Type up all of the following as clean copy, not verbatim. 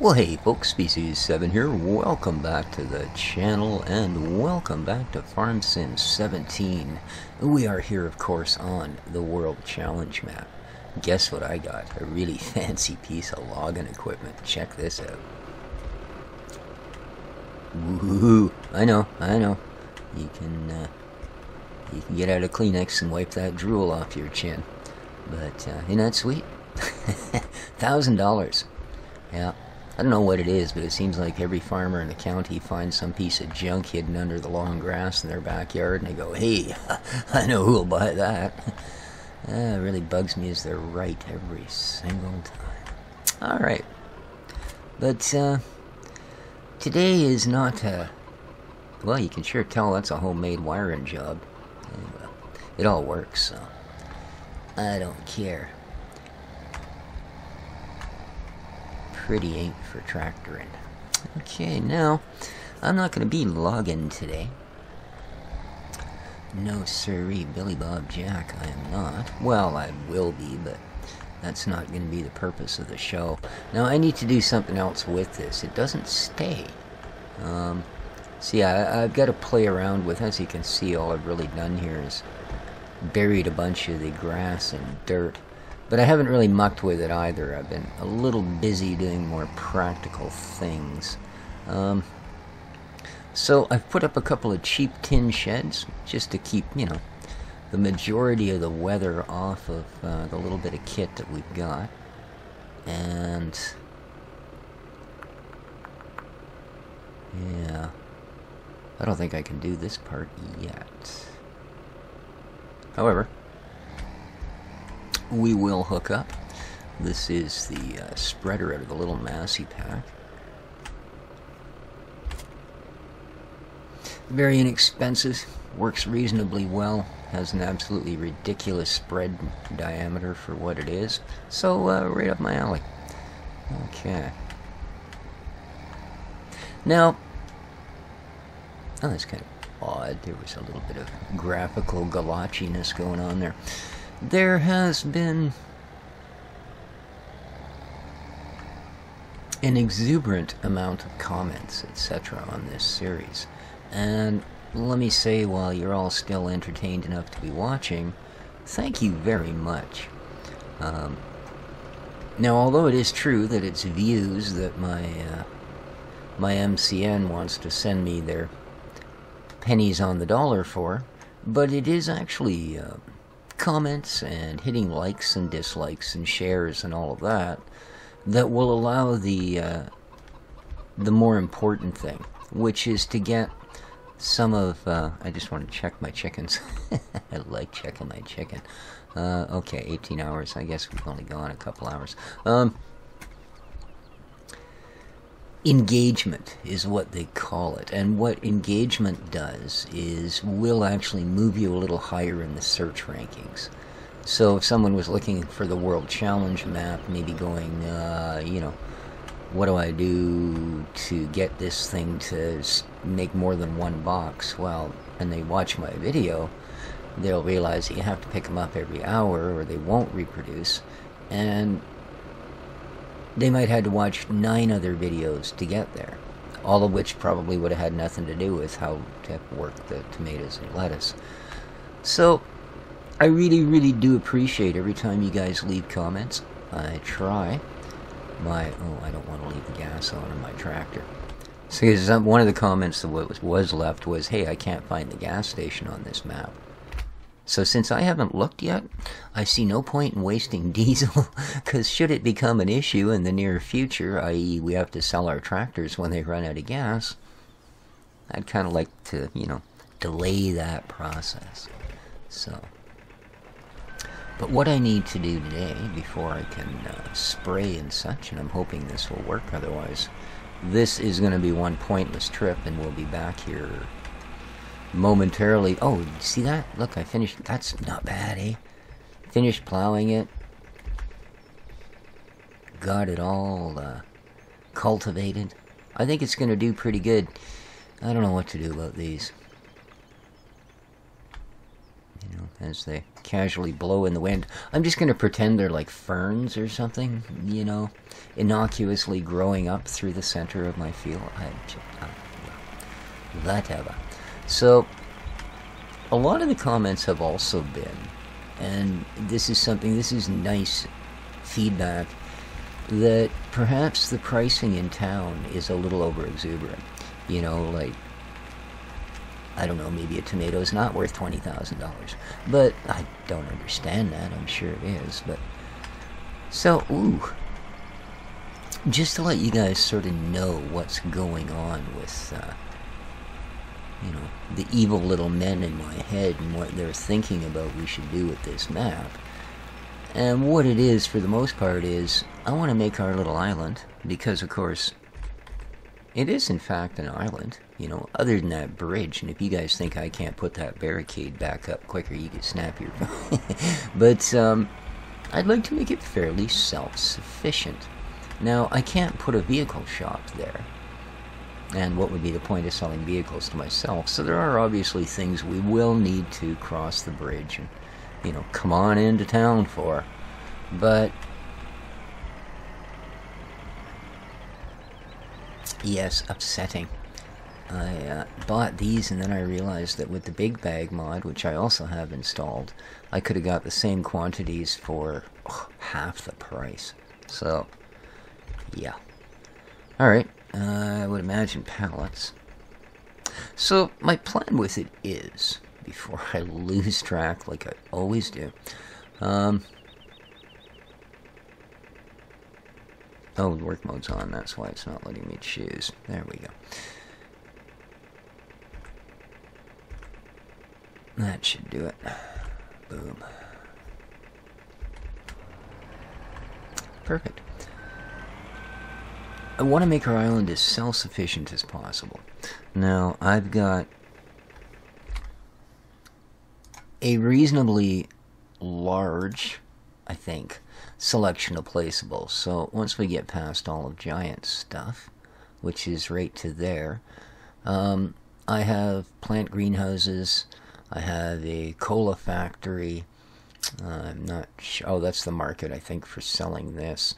Well, hey folks, Species 7 here. Welcome back to the channel and welcome back to Farm Sim 17. We are here, of course, on the World Challenge map. Guess what I got? A really fancy piece of logging equipment. Check this out. Woohoo! I know. You can get out a Kleenex and wipe that drool off your chin. But isn't that sweet? $1,000. Yeah. I don't know what it is, but it seems like every farmer in the county finds some piece of junk hidden under the long grass in their backyard, and they go, hey, I know who'll buy that. It really bugs me as they're right every single time. Alright. But, today is not a... Well, you can sure tell that's a homemade wiring job. Anyway, it all works, so... I don't care. Pretty ain't for tractoring. Okay, now, I'm not going to be logging today. No sirree, Billy Bob Jack, I am not. Well, I will be, but that's not going to be the purpose of the show. Now, I need to do something else with this. It doesn't stay. See, I've got to play around with, as you can see, all I've really done here is buried a bunch of the grass and dirt. But I haven't really mucked with it either. I've been a little busy doing more practical things. So I've put up a couple of cheap tin sheds just to keep, you know, the majority of the weather off of the little bit of kit that we've got. And yeah, I don't think I can do this part yet. However, we will hook up. This is the spreader out of the little Massey pack. Very inexpensive, works reasonably well, has an absolutely ridiculous spread diameter for what it is. So, right up my alley. Okay. Now, oh, that's kind of odd. There was a little bit of graphical galachiness going on there. There has been an exuberant amount of comments, etc. on this series. And let me say, while you're all still entertained enough to be watching, thank you very much. Now, although it is true that it's views that my MCN wants to send me their pennies on the dollar for, but it is actually... comments and hitting likes and dislikes and shares and all of that that will allow the more important thing, which is to get some of I just want to check my chickens. I like checking my chicken. Okay, 18 hours. I guess we've only gone a couple hours. Engagement is what they call it, and what engagement does is will actually move you a little higher in the search rankings. So if someone was looking for the World Challenge map, maybe going, you know, what do I do to get this thing to make more than one box? Well, and they watch my video, they'll realize that you have to pick them up every hour or they won't reproduce, and they might have had to watch 9 other videos to get there, all of which probably would have had nothing to do with how to work the tomatoes and lettuce. So, I really do appreciate every time you guys leave comments. I try. Oh, I don't want to leave the gas on in my tractor. So, one of the comments that was left was, hey, I can't find the gas station on this map. So since I haven't looked yet, I see no point in wasting diesel, because should it become an issue in the near future, i.e. we have to sell our tractors when they run out of gas, I'd kind of like to, you know, delay that process. So, but what I need to do today, before I can spray and such, and I'm hoping this will work, otherwise this is going to be one pointless trip, and we'll be back here momentarily. Oh, see that? Look, I finished. That's not bad, eh? Finished plowing it. Got it all cultivated. I think it's going to do pretty good. I don't know what to do about these. you know, as they casually blow in the wind. I'm just going to pretend they're like ferns or something, you know, innocuously growing up through the center of my field. Whatever. So, a lot of the comments have also been, and this is nice feedback, that perhaps the pricing in town is a little over exuberant. You know, like, I don't know, maybe a tomato is not worth $20,000. But I don't understand that. I'm sure it is. But so, just to let you guys sort of know what's going on with, you know, the evil little men in my head and what they're thinking about we should do with this map. And what it is, for the most part, is I want to make our little island, because, of course, it is, in fact, an island, you know, other than that bridge. And if you guys think I can't put that barricade back up quicker, you could snap your phone. But I'd like to make it fairly self-sufficient. Now, I can't put a vehicle shop there. And what would be the point of selling vehicles to myself? So there are obviously things we will need to cross the bridge and, you know, come on into town for. But yes, upsetting. I bought these, and then I realized that with the Big Bag mod, which I also have installed, I could have got the same quantities for half the price. So, yeah. Alright, I would imagine pallets. So, my plan with it is, before I lose track like I always do, oh, the work mode's on, that's why it's not letting me choose. There we go. That should do it. Boom. Perfect. I want to make our island as self-sufficient as possible. Now, I've got a reasonably large, I think, selection of placeables. So once we get past all of Giant's stuff, which is right to there, I have plant greenhouses, I have a cola factory, I'm not sure, oh, that's the market, I think, for selling this.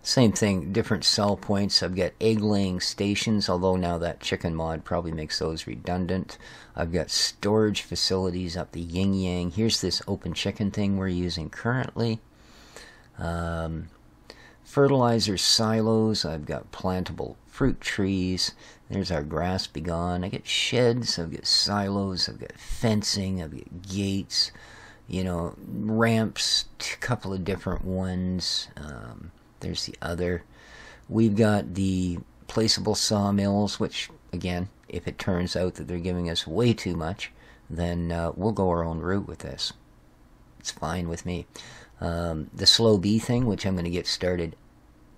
Same thing, different sell points. I've got egg-laying stations, although now that chicken mod probably makes those redundant. I've got storage facilities up the yin-yang. Here's this open chicken thing we're using currently. Fertilizer silos. I've got plantable fruit trees. There's our grass begone. I got sheds. I've got silos. I've got fencing. I've got gates. You know, ramps, a couple of different ones. There's the other. We've got the placeable sawmills, which, again, if it turns out that they're giving us way too much, then we'll go our own route with this. It's fine with me. The slow bee thing, which I'm going to get started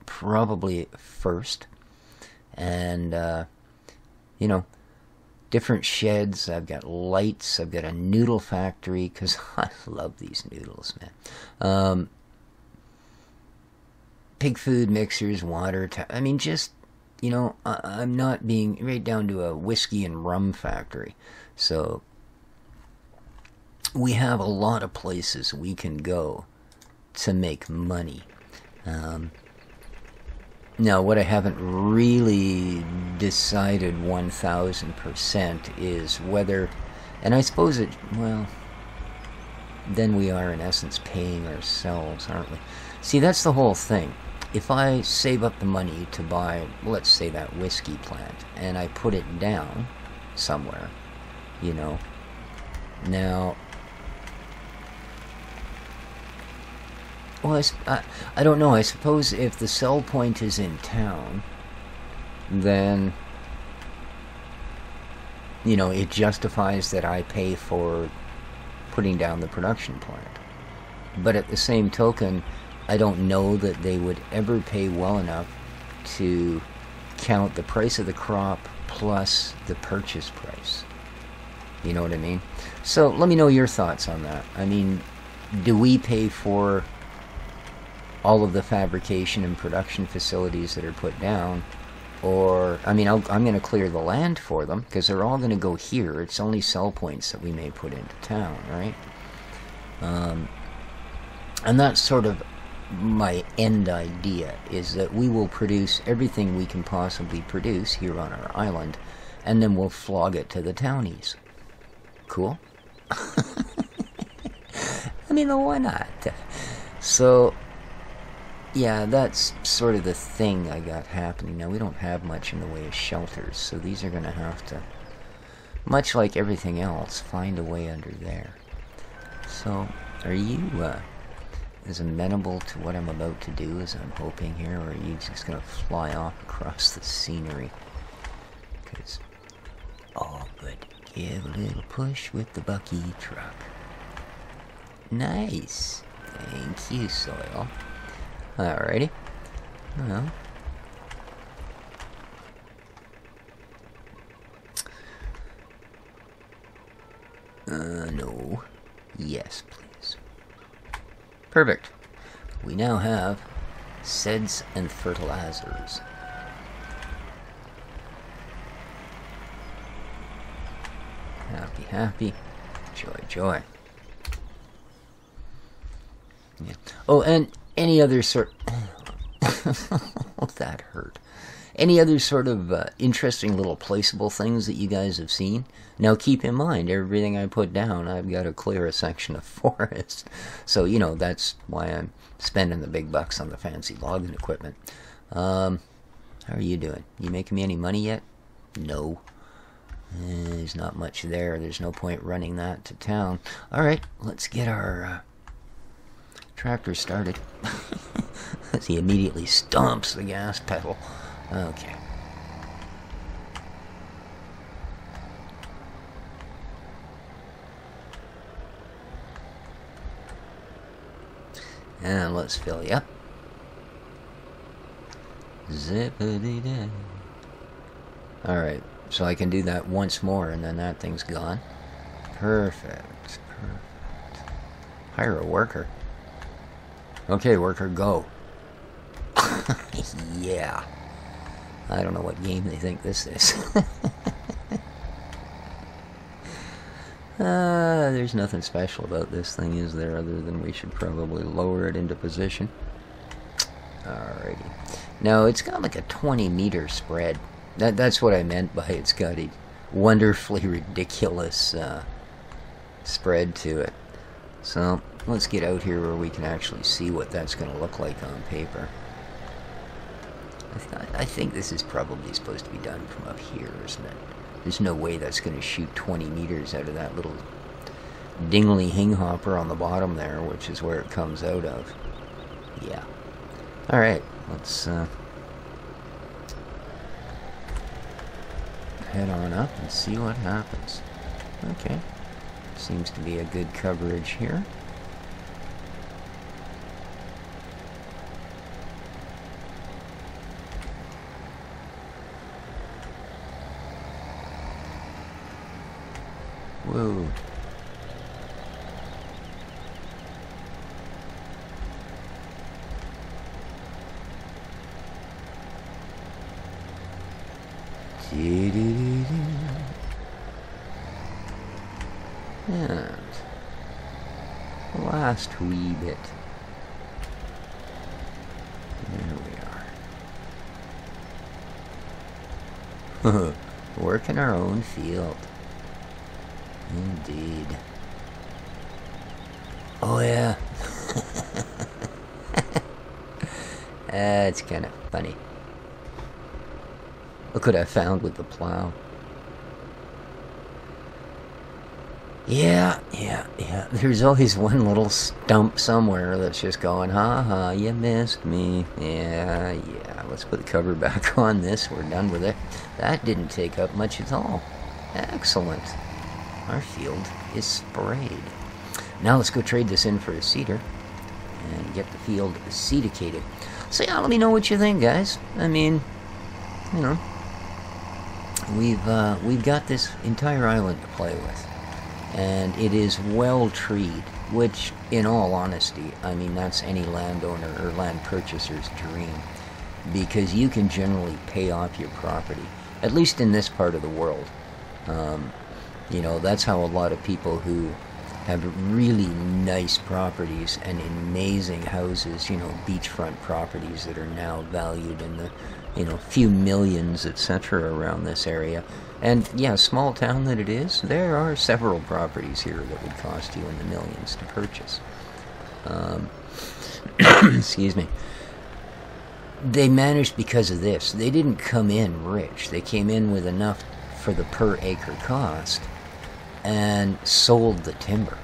probably first. And, you know, different sheds. I've got lights. I've got a noodle factory, because I love these noodles, man. Pig food mixers, water. I mean, just, you know, I'm not being right down to a whiskey and rum factory. So we have a lot of places we can go to make money. Now, what I haven't really decided 1000% is whether, and I suppose it, well, then we are in essence paying ourselves, aren't we? See, that's the whole thing. If I save up the money to buy, let's say, that whiskey plant, and I put it down somewhere, you know, now, well, I don't know. I suppose if the sell point is in town, then, you know, it justifies that I pay for putting down the production plant. But at the same token, I don't know that they would ever pay well enough to count the price of the crop plus the purchase price. You know what I mean? So let me know your thoughts on that. I mean, do we pay for all of the fabrication and production facilities that are put down, or, I mean, I'm going to clear the land for them, because they're all going to go here. It's only sell points that we may put into town, right? And that's sort of my end idea, is that we will produce everything we can possibly produce here on our island, and then we'll flog it to the townies. Cool? I mean, why not? So, yeah, that's sort of the thing I got happening. Now, we don't have much in the way of shelters, so these are going to have to, much like everything else, find a way under there. So, are you as amenable to what I'm about to do as I'm hoping here, or are you just going to fly off across the scenery? Because, oh, good. Give a little push with the Bucky truck. Nice. Thank you, Soil. Alrighty. Well. No. Yes, please. Perfect. We now have seeds and fertilizers. Happy, happy. Joy, joy. Yeah. Oh, and any other sort... Oh, that hurt. Any other sort of interesting little placeable things that you guys have seen? Now, keep in mind, everything I put down, I've got to clear a section of forest. So, you know, that's why I'm spending the big bucks on the fancy logging equipment. How are you doing? You making me any money yet? No. There's not much there. There's no point running that to town. Alright, let's get our tractor started. As he immediately stomps the gas pedal. Okay. And let's fill you up. Zippity-day. Alright, so I can do that once more and then that thing's gone. Perfect. Perfect. Hire a worker. Okay, worker, go. Yeah. I don't know what game they think this is. There's nothing special about this thing, is there, other than we should probably lower it into position. Alrighty. Now, it's got like a 20-meter spread. That's what I meant by it's got a wonderfully ridiculous spread to it. So, let's get out here where we can actually see what that's going to look like on paper. I think this is probably supposed to be done from up here, isn't it? There's no way that's going to shoot 20 meters out of that little dingly hinghopper on the bottom there, which is where it comes out of. Yeah. Alright, let's head on up and see what happens. Okay. Seems to be a good coverage here. Whoa. And last wee bit. There we are. Working our own field. Indeed. Oh yeah. That's kind of funny. Look what I found with the plow. Yeah. There's always one little stump somewhere that's just going, ha ha, you missed me. Yeah. Let's put the cover back on this. We're done with it. That didn't take up much at all. Excellent. Our field is sprayed. Now let's go trade this in for a seeder and get the field seedicated. So yeah, let me know what you think, guys. I mean, you know, we've got this entire island to play with, and it is well treed, which, in all honesty, I mean, that's any landowner or land purchaser's dream. because you can generally pay off your property, at least in this part of the world. You know, that's how a lot of people who have really nice properties and amazing houses, you know, beachfront properties that are now valued in the, you know, few millions, etc. around this area. And yeah, small town that it is, there are several properties here that would cost you in the millions to purchase. Excuse me. They managed because of this. They didn't come in rich. They came in with enough for the per acre cost and sold the timber.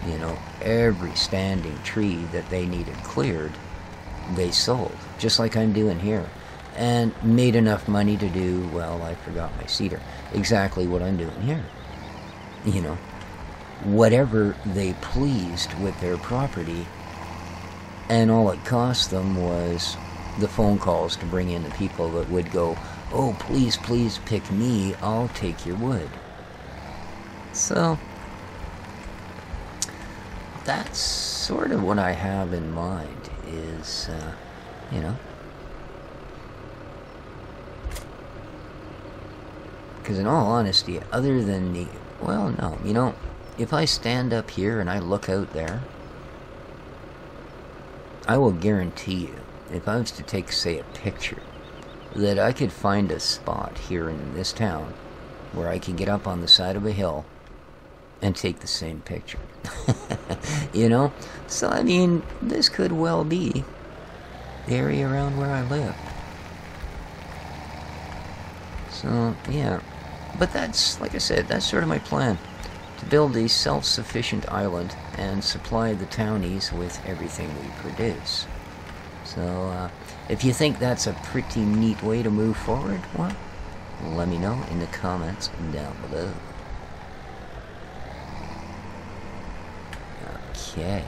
You know, every standing tree that they needed cleared, they sold, just like I'm doing here, and made enough money to do, well, I forgot my cedar, exactly what I'm doing here. You know, whatever they pleased with their property, and all it cost them was the phone calls to bring in the people that would go, oh, please, please pick me, I'll take your wood. So, that's sort of what I have in mind is, you know, because in all honesty, other than the, well, no, you know, if I stand up here and I look out there, I will guarantee you, if I was to take, say, a picture, that I could find a spot here in this town where I could get up on the side of a hill and take the same picture. You know? So, I mean, this could well be the area around where I live. So, yeah. But that's, like I said, that's sort of my plan. To build a self-sufficient island and supply the townies with everything we produce. So, if you think that's a pretty neat way to move forward, well, let me know in the comments down below. Okay,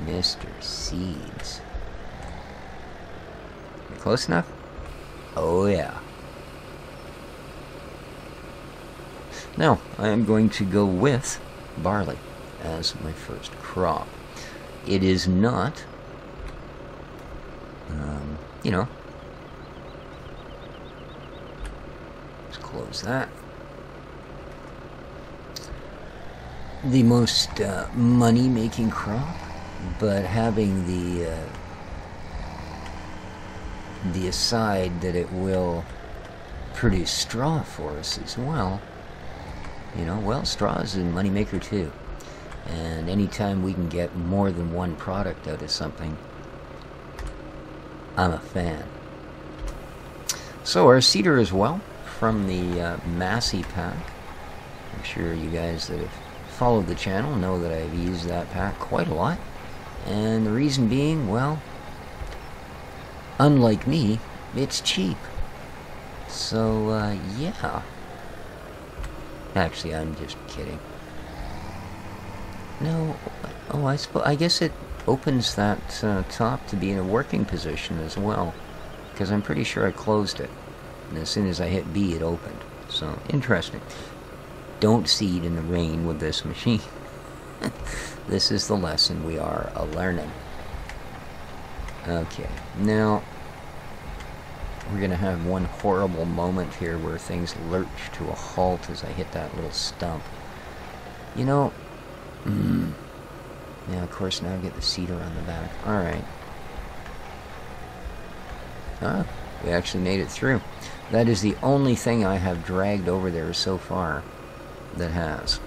Mr. Seeds. Close enough? Oh yeah. Now, I am going to go with barley as my first crop. It is not, you know, let's close that. The most money-making crop, but having the aside that it will produce straw for us as well. You know, well, straw is a moneymaker too. And anytime we can get more than one product out of something, I'm a fan. So our cedar as well, from the Massey pack. I'm sure you guys that have followed the channel know that I've used that pack quite a lot. And the reason being, well, unlike me, it's cheap. So, yeah. Actually, I'm just kidding. No, oh, I guess it opens that top to be in a working position as well, because I'm pretty sure I closed it, and as soon as I hit B, it opened. So, interesting. Don't seed in the rain with this machine. This is the lesson we are a-learning. Okay, now we're going to have one horrible moment here where things lurch to a halt as I hit that little stump. You know, yeah, of course, now I get the cedar on the back. Alright. Ah, we actually made it through. That is the only thing I have dragged over there so far that has.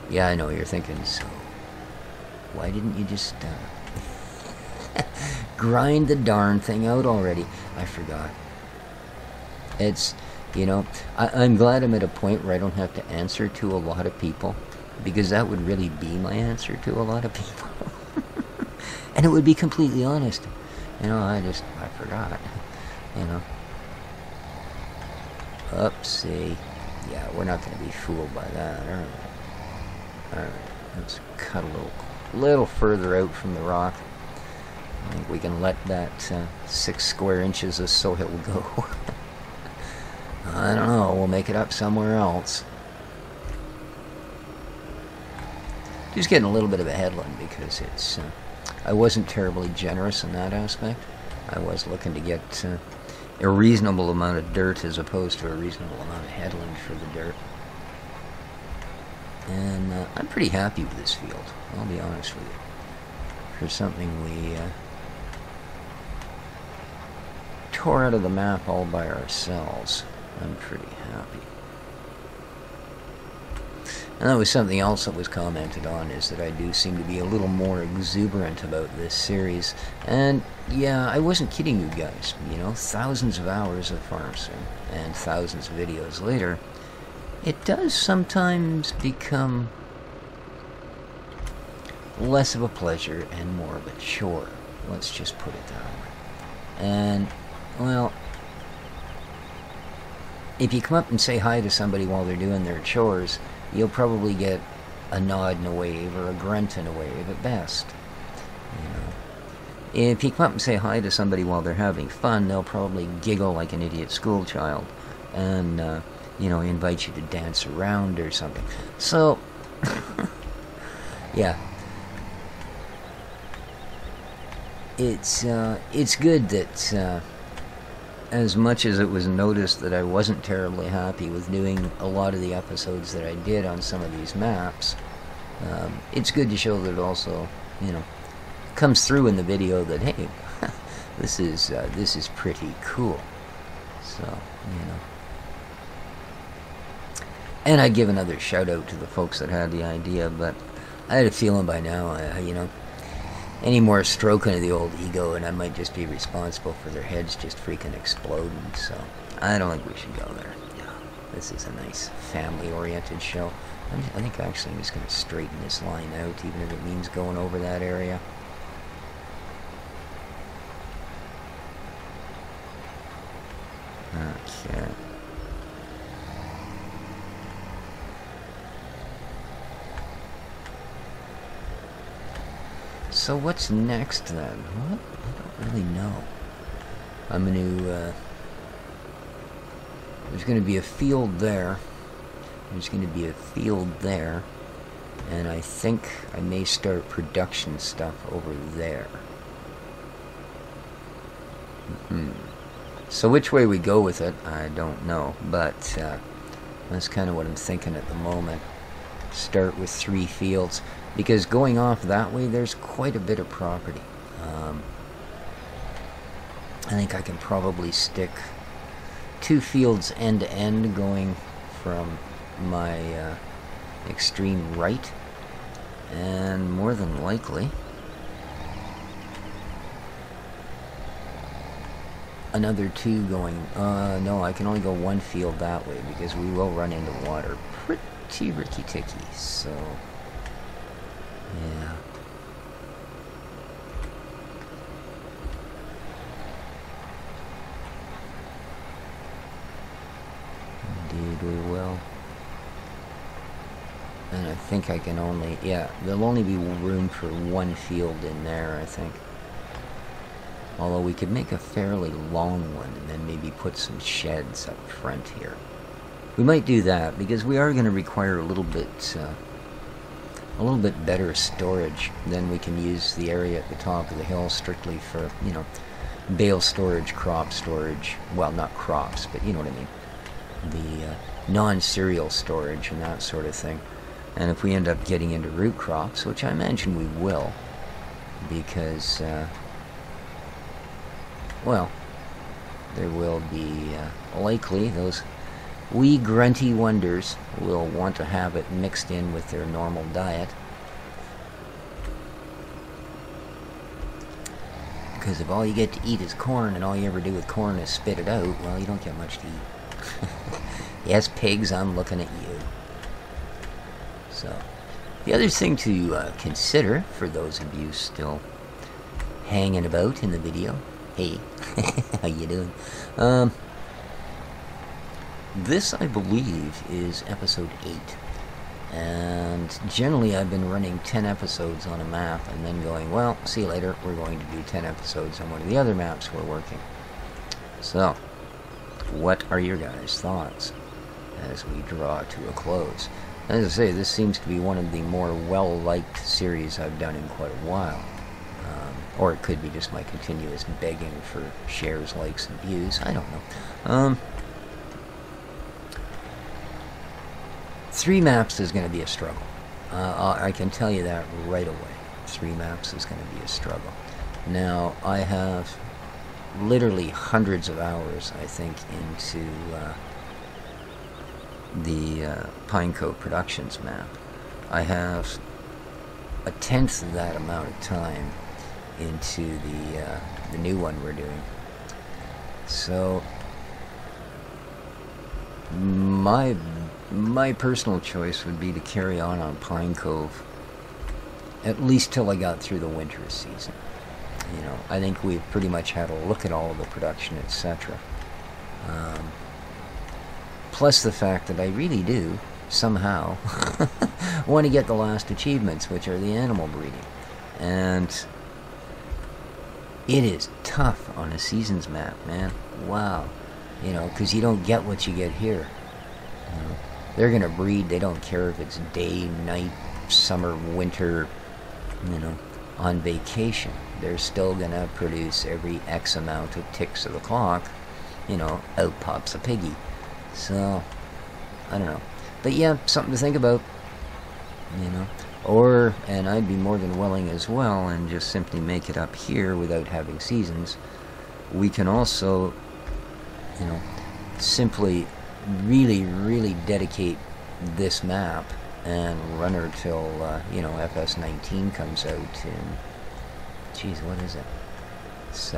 Yeah, I know, you're thinking, so why didn't you just grind the darn thing out already? I forgot. It's, you know, I'm glad I'm at a point where I don't have to answer to a lot of people, because that would really be my answer to a lot of people. And it would be completely honest. You know, I forgot, you know. Oopsie. Yeah, we're not going to be fooled by that, are we? Alright, let's cut a little further out from the rock. I think we can let that 6 square inches of soil go. I don't know, we'll make it up somewhere else. Just getting a little bit of a headland because it's, I wasn't terribly generous in that aspect. I was looking to get a reasonable amount of dirt as opposed to a reasonable amount of headland for the dirt. And I'm pretty happy with this field, I'll be honest with you. For something we tore out of the map all by ourselves, I'm pretty happy. And that was something else that was commented on, is that I do seem to be a little more exuberant about this series. And yeah, I wasn't kidding you guys. You know, thousands of hours of farm sim and thousands of videos later, it does sometimes become less of a pleasure and more of a chore. Let's just put it that way. And, well, if you come up and say hi to somebody while they're doing their chores, you'll probably get a nod and a wave, or a grunt and a wave at best. You know, if you come up and say hi to somebody while they're having fun, they'll probably giggle like an idiot schoolchild, and you know, invite you to dance around or something. So, yeah, it's good that. As much as it was noticed that I wasn't terribly happy with doing a lot of the episodes that I did on some of these maps, it's good to show that it also, you know, comes through in the video that, hey, this is pretty cool. So, you know. And I'd give another shout out to the folks that had the idea, but I had a feeling by now, you know, any more stroking of the old ego and I might just be responsible for their heads just freaking exploding. So I don't think we should go there. Yeah, this is a nice family-oriented show. I think actually I'm just going to straighten this line out, even if it means going over that area. Okay. So what's next then? What? I don't really know. I'm going to, there's going to be a field there. There's going to be a field there. And I think I may start production stuff over there. So which way we go with it, I don't know. But that's kind of what I'm thinking at the moment. Start with 3 fields. Because going off that way, there's quite a bit of property. I think I can probably stick 2 fields end to end, going from my extreme right, and more than likely another 2 going, no, I can only go 1 field that way because we will run into water pretty ricky-ticky, so yeah. Indeed we will. And I think I can only, yeah, there'll only be room for 1 field in there, I think. Although we could make a fairly long one and then maybe put some sheds up front here. We might do that because we are going to require a little bit better storage. Then we can use the area at the top of the hill strictly for, you know, bale storage, crop storage. Well, not crops, but you know what I mean. The non-cereal storage and that sort of thing. And if we end up getting into root crops, which I imagine we will, because, well, there will be likely those wee grunty wonders will want to have it mixed in with their normal diet. Because if all you get to eat is corn and all you ever do with corn is spit it out, well, you don't get much to eat. Yes, pigs, I'm looking at you. So, the other thing to consider, for those of you still hanging about in the video, hey, how you doing? This, I believe, is episode 8. And generally I've been running 10 episodes on a map and then going, well, see you later, we're going to do 10 episodes on one of the other maps we're working. So, what are your guys' thoughts as we draw to a close? As I say, this seems to be one of the more well-liked series I've done in quite a while. Or it could be just my continuous begging for shares, likes, and views. I don't know. 3 maps is going to be a struggle. I can tell you that right away. 3 maps is going to be a struggle. Now, I have literally hundreds of hours, I think, into the Pinecoat Productions map. I have a tenth of that amount of time into the new one we're doing. So my personal choice would be to carry on Pine Cove at least till I got through the winter season. You know, I think we've pretty much had a look at all of the production, etc. Plus the fact that I really do somehow want to get the last achievements, which are the animal breeding. And it is tough on a seasons map, man. Wow. You know, because you don't get what you get here. You know, they're going to breed. They don't care if it's day, night, summer, winter, you know, on vacation. They're still going to produce every X amount of ticks of the clock. You know, out pops a piggy. So, I don't know. But yeah, something to think about. You know. Or, and I'd be more than willing as well, and just simply make it up here without having seasons. We can also, you know, simply really dedicate this map and run her till, you know, FS19 comes out in, geez, what is it? It's,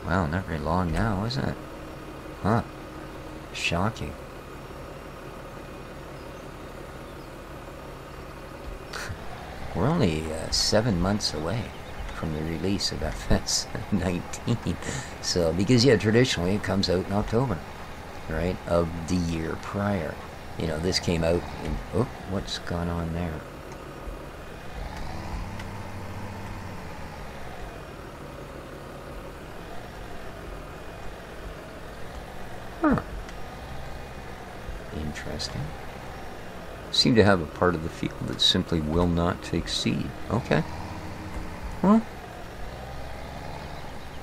wow, not very long now, is it? Huh. Shocking. We're only 7 months away from the release of FS19. So, because, yeah, traditionally it comes out in October, right, of the year prior. You know, this came out in, oh, what's gone on there? Huh. Interesting. Seem to have a part of the field that simply will not take seed. Okay. Well,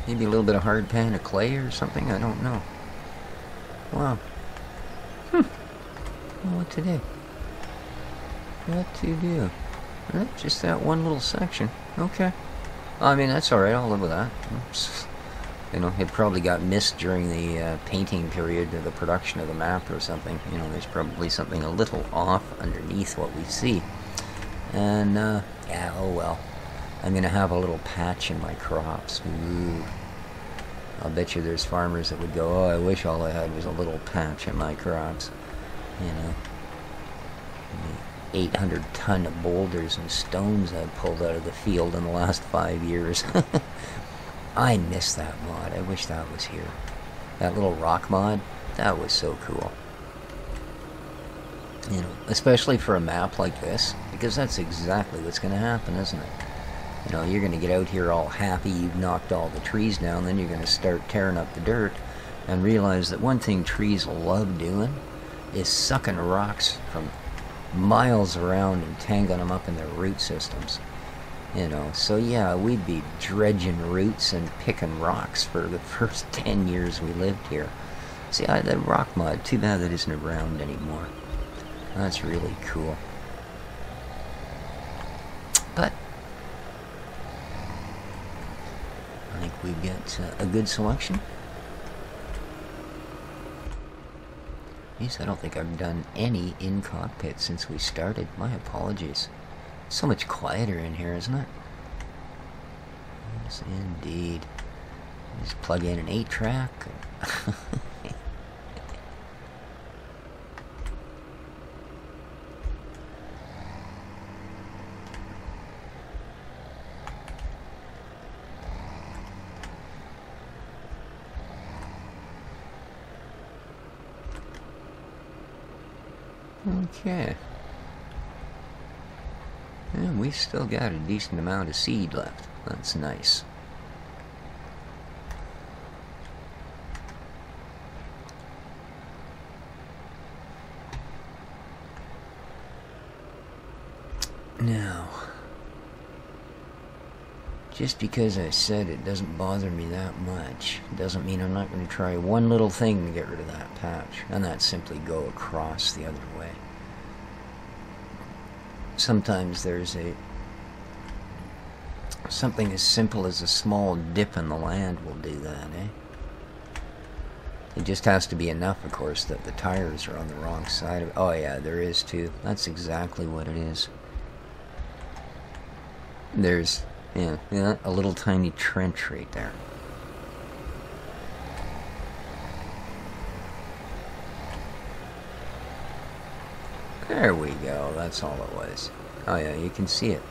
maybe a little bit of hard pan of clay or something. I don't know. Wow. Well, what to do? What to do? Just that one little section. Okay. I mean, that's alright. I'll live with that. Oops. You know, it probably got missed during the painting period of the production of the map or something. You know, there's probably something a little off underneath what we see. And, yeah, oh well. I'm going to have a little patch in my crops. Ooh. I'll bet you there's farmers that would go, oh, I wish all I had was a little patch in my crops. You know. The 800-ton of boulders and stones I pulled out of the field in the last 5 years. I miss that mod. I wish that was here. That little rock mod, that was so cool. You know, especially for a map like this, because that's exactly what's going to happen, isn't it? You know, you're going to get out here all happy, you've knocked all the trees down, then you're going to start tearing up the dirt and realize that one thing trees love doing is sucking rocks from miles around and tangling them up in their root systems. You know, so yeah, we'd be dredging roots and picking rocks for the first 10 years we lived here. See, that rock mod, too bad that isn't around anymore. That's really cool. But I think we get a good selection. Geez, I don't think I've done any in-cockpit since we started. My apologies. So much quieter in here, isn't it? Yes, indeed. Just plug in an 8-track. Okay. And we've still got a decent amount of seed left. That's nice. Now, just because I said it doesn't bother me that much doesn't mean I'm not going to try one little thing to get rid of that patch, and that's simply go across the other way. Sometimes there's something as simple as a small dip in the land will do that, eh? It just has to be enough, of course, that the tires are on the wrong side of it. Oh yeah, there is too. That's exactly what it is. There's, yeah, a little tiny trench right there. There we go, that's all it was. Oh yeah, you can see it.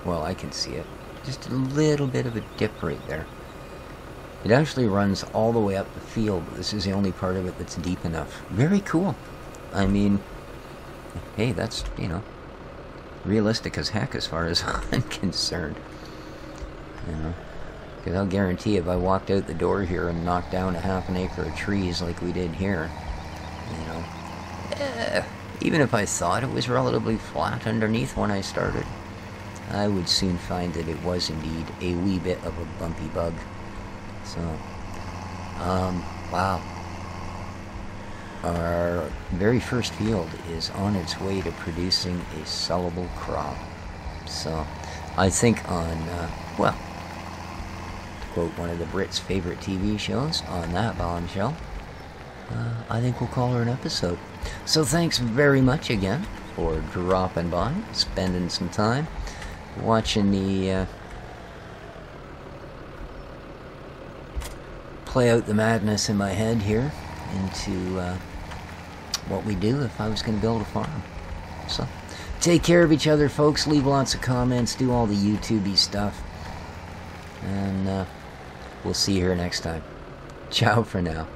Well, I can see it. Just a little bit of a dip right there. It actually runs all the way up the field, but this is the only part of it that's deep enough. Very cool. I mean, hey, that's, realistic as heck as far as I'm concerned. Because I'll guarantee if I walked out the door here and knocked down a half an acre of trees like we did here, even if I thought it was relatively flat underneath when I started, I would soon find that it was indeed a wee bit of a bumpy bug. So, wow. Our very first field is on its way to producing a sellable crop. So, I think on, well, to quote one of the Brits' favorite TV shows, on that bombshell, I think we'll call her an episode. So thanks very much again for dropping by, spending some time, watching the, play out the madness in my head here into what we do if I was going to build a farm. So, take care of each other, folks. Leave lots of comments. Do all the YouTube-y stuff. And we'll see you here next time. Ciao for now.